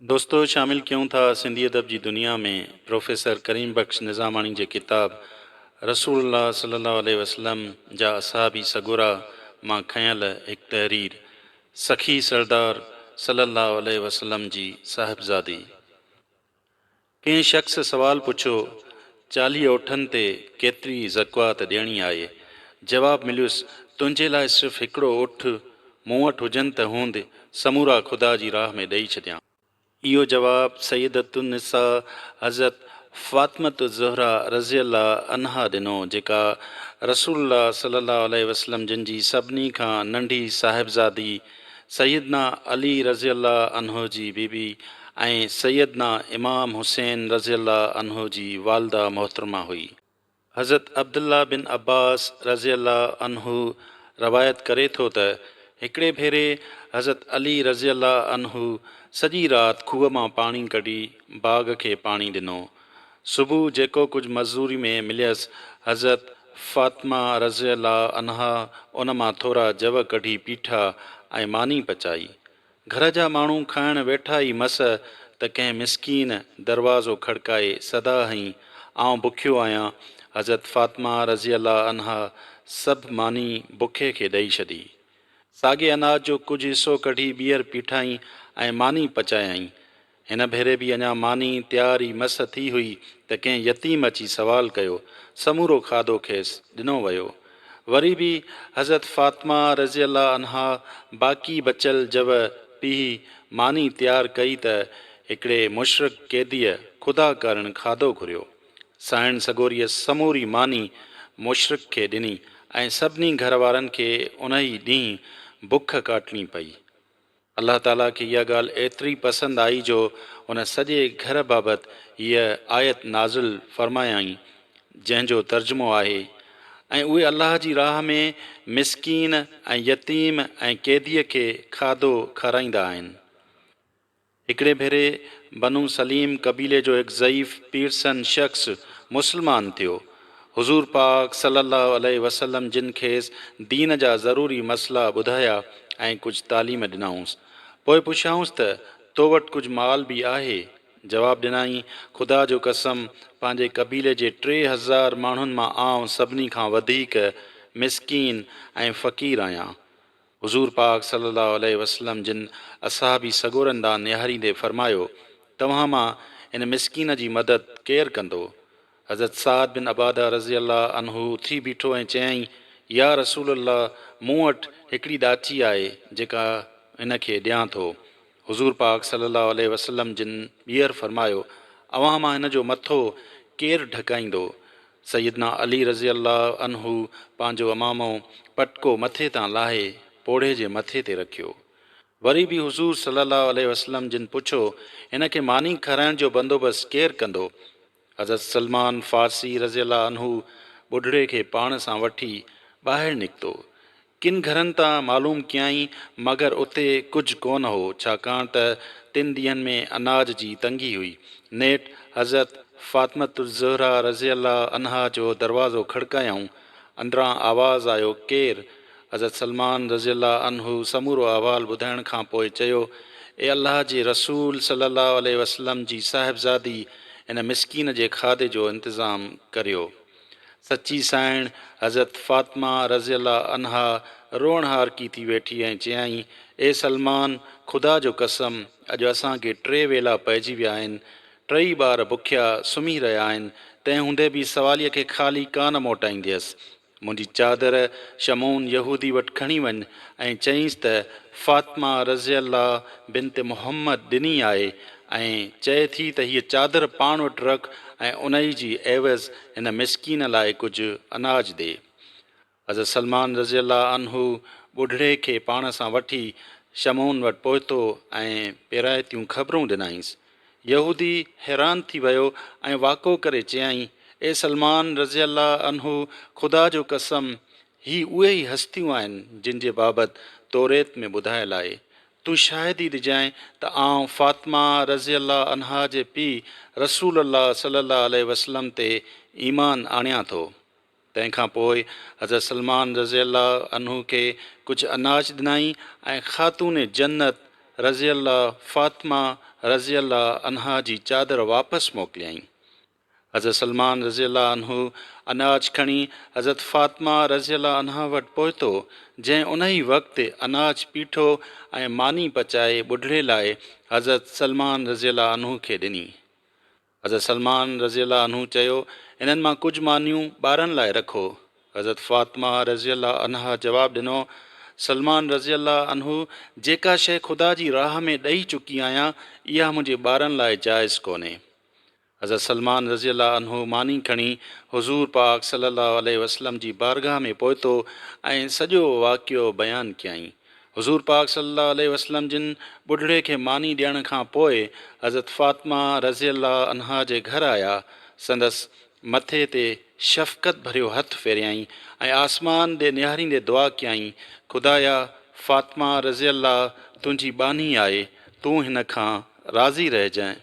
दोस्तों शामिल क्यों था सिंधी अदब जी दुनिया में प्रोफेसर करीम बख्श निज़ामानी जे किताब रसूलुल्लाह सल्लल्लाहु अलैहि वसल्लम जा असहाबी सगुरा मां खयल हिकु तहरीर सखी सरदार सल्लल्लाहु अलैहि वसल्लम जी साहिबज़ादी। कंहिं शख़्स सवाल पुछो 40 ओठनि ते केतिरी ज़कात ॾियणी आहे। जवाब मिलियुसि तुंहिंजे लाइ सिर्फ़ु हिकिड़ो ओठ मूं वटि हुजनि त हूंद समूरा ख़ुदा जी राह में ॾेई छॾियां। इहो जवाब सैयदतुन्निसा हज़रत फ़ातिमत ज़हरा रज़ी अल्लाह अन्हा ॾिनो, जेका रसूलुल्लाह सल्लल्लाहु अलैहि वसल्लम जिन जी सभिनी खां नंढी साहिबज़ादी सैयदना अली रज़ी अल्लाह अन्हो जी बीबी ऐं सैयदना इमाम हुसैन रज़ी अल्लाह अन्हो जी वालदा मोहतरमा हुई। हज़रत अब्दुल्ला बिन अब्बास रज़ी अल्लाह अन्हु रवायत करे थो त हिकिड़े भेरे हज़रत अली रज़ी अल्लाह अन्हु सॼी राति खूह मां पाणी कढी बाग़ खे पाणी ॾिनो। सुबुह जेको कुझु मज़दूरी में मिलियसि हज़रत फ़ातिमा रज़ी अल्लाह अन्हा उन मां थोरा जव कढी पीठा ऐं मानी पचाई। घर जा माण्हू खाइण वेठा ई मस त कंहिं मिसकीन दरवाज़ो खड़काए सदा हईं आउं बुखियो आहियां। हज़रत फ़ातिमा रज़ी अल्लाह अन्हा सभु मानी बुखे खे ॾेई छॾी। साॻे अनाज जो कुझु हिसो कढी ॿीहर पीठाई ऐं मानी पचायई। हिन भेरे बि अञा मानी तयारु ई मस थी हुई त कंहिं यतीम अची सवाल कयो। समूरो खाधो खेसि ॾिनो वियो। वरी बि हज़रत फ़ातिमा रज़ी अल्लाह अन्हा बाक़ी बचियल जव पीउ मानी तयारु कई त हिकिड़े मुशरिक़ क़ैदीअ ख़ुदा करणु खाधो घुरियो। साइण सगोरीअ समूरी मानी मुशरिक़ खे ॾिनी ऐं सभिनी घर वारनि खे उन ई ॾींहुं बुख काटणी पई। अल्लाह ताला खे इहा ॻाल्हि एतिरी पसंदि आई जो उन सॼे घर बाबति हीअ आयत नाज़िल फ़रमायाई, जंहिंजो तर्जुमो आहे ऐं उहे अल्लाह जी राह में मिसकीन ऐं यतीम ऐं क़ैदीअ खे खाधो खाराईंदा आहिनि। हिकिड़े भेरे बनु सलीम कबीले जो हिकु ज़ईफ़ पीरसन शख़्स मुस्लमान थियो। हुज़ूर पाक सल्लल्लाहु अलैहि वसल्लम जिन खेसि दीन जा ज़रूरी मसला ॿुधाया ऐं कुझु तालीम ॾिनाऊंसि। पोइ पुछियाऊंसि त तो वटि कुझु माल बि आहे। जवाबु ॾिनई ख़ुदा जो कसम पंहिंजे कबीले जे 3000 माण्हुनि मां आउं सभिनी खां वधीक मिसकीन ऐं फ़क़ीर आहियां। हुज़ूर पाक सल्लल्लाहु अलैहि वसल्लम जिन असहाबी सगोरनि ॾांहुं निहारींदे फ़रमायो तव्हां मां इन मिसकीन जी मदद केरु कंदो। हज़रत साद बिन अबादा रज़ी अल्लाह अन्हु उथी बीठो ऐं चयईं या रसूल अल्लाह मूं वटि हिकिड़ी ॾाची आहे जेका इन खे ॾियां थो। हुज़ूर पाक सल्लल्लाहु अलैहि वसल्लम जिन ॿीहर फ़रमायो अव्हां मां हिन जो मथो केरु ढकाईंदो। सैयदना अली रज़ी अल्लाह अन्हु पंहिंजो अमामो पटको मथे तां लाहे पोढ़े जे मथे ते रखियो। वरी बि हुज़ूर सल्लल्लाहु अलैहि वसल्लम जिन पुछो हिन खे मानी खाराइण जो बंदोबस्तु केरु कंदो। हज़रत सलमान फ़ारसी रज़ी अल्लाह अन्हु ॿुढड़े खे पाण सां वठी ॿाहिरि निकितो। किन घरनि तां मालूम कयई मगर उते कुझु कोन हो, छाकाणि त 3 ॾींहंनि में अनाज जी तंगी हुई। नेठि हज़रत फ़ातिमत ज़हरा रज़ी अल्लाह अन्हा जो दरवाज़ो खड़कायऊं। अंदरां आवाज़ आयो केरु। हज़रत सलमान रज़ी अल्लाह अन्हु समूरो अहवाल ॿुधाइण खां पोइ चयो ए अल्लाह जे रसूल सल्लल्लाहु अलैहि वसल्लम जी साहिबज़ादी इन मिसकीन जे खाधे जो इंतज़ाम करियो। सची साइण हज़रत फ़ातिमा रज़ी अल्लाह अन्हा रोअण हारकी थी वेठी ऐं चयई ए सलमान ख़ुदा जो कसम अॼु असांखे 3 वेला पइजी विया आहिनि। 3 ॿार बुखिया सुम्ही रहिया आहिनि। तंहिं हूंदे बि सवालीअ खे ख़ाली कान मोटाईंदसि। मुंहिंजी चादर शमून यहूदी वटि खणी वञ ऐं चईंसि त फ़ातिमा रज़ी अल्लाह बिनत मुहम्मद ॾिनी आहे ऐं चए थी त हीअ चादर पाण वटि रख ऐं उन ई जी एवज़ हिन मिसकीन लाइ कुझु अनाज ॾे। हज़रत सलमान रज़ी अल्लाह अन्हु ॿुढड़े खे पाण सां वठी शमून वटि पहुतो ऐं पेराइतियूं ख़बरूं ॾिनाईंसि। यहूदी हैरान थी वियो ऐं वाको करे चयई ए सलमान रज़ी अल्लाह अन्हु ख़ुदा जो कसम ही उहे ई हस्तियूं आहिनि जिन जे बाबति तौरेत में ॿुधायल आहे। तूं शाहिदी ॾिजांइ त आउं फ़ातिमा रज़ी अल्लाह अन्हा जे पीउ रसूल अल्लाह सल्लल्लाहु अलैहि वसल्लम ते ईमान आणियां थो। तंहिंखां पोइ हज़रत सलमान रज़ी अल्लाह अन्हु खे कुझु अनाज ॾिनाई ऐं ख़ातून जन्नत रज़ी अल्लाह फ़ातिमा रज़ी अल्लाह अनहा जी चादर वापसि मोकिलियईं। हज़रत सलमान रज़ी अल्लाह अनहु अनाज खणी हज़रत फ़ातिमा रज़ी अल्लाह अनहा वटि पहुतो, जंहिं उन ई वक़्तु अनाज पीठो ऐं मानी पचाए ॿुढड़े लाइ हज़रत सलमान रज़ी अल्लाह अनहु खे ॾिनी। हज़रत सलमान रज़ी अल्लाह अनहु चयो, इन्हनि मां कुझु मानियूं ॿारनि लाइ रखो। हज़रत फ़ातिमा रज़ी अल्लाह अनहा जवाबु ॾिनो, सलमान रज़ी अल्लाह अनहु, जेका शइ ख़ुदा जी राह में ॾेई चुकी आहियां, इहा मुंहिंजे ॿारनि लाइ जाइज़ कोन्हे। हज़रत सलमान रज़ी अल्लाह अनहु मानी खणी हुज़ूर पाक सल्लल्लाहु अलैहि वसल्लम जी बारगाह में पहुतो ऐं सॼो वाक़ियो बयानु कयईं। हुज़ूर पाक सल्लल्लाहु अलैहि वसल्लम जिन ॿुढड़े खे मानी ॾियण खां पोइ हज़रत फ़ातिमा रज़ी अल्लाह अनहा जे घर आया, संदसि मथे ते शफ़क़त भरियो हथु फेरियईं ऐं आसमान ॾे निहारींदे दुआ कयईं, ख़ुदाया, फ़ातिमा रज़ी अल्लाह तुंहिंजी बानी आहे, तूं हिन खां राज़ी रहिजांइ।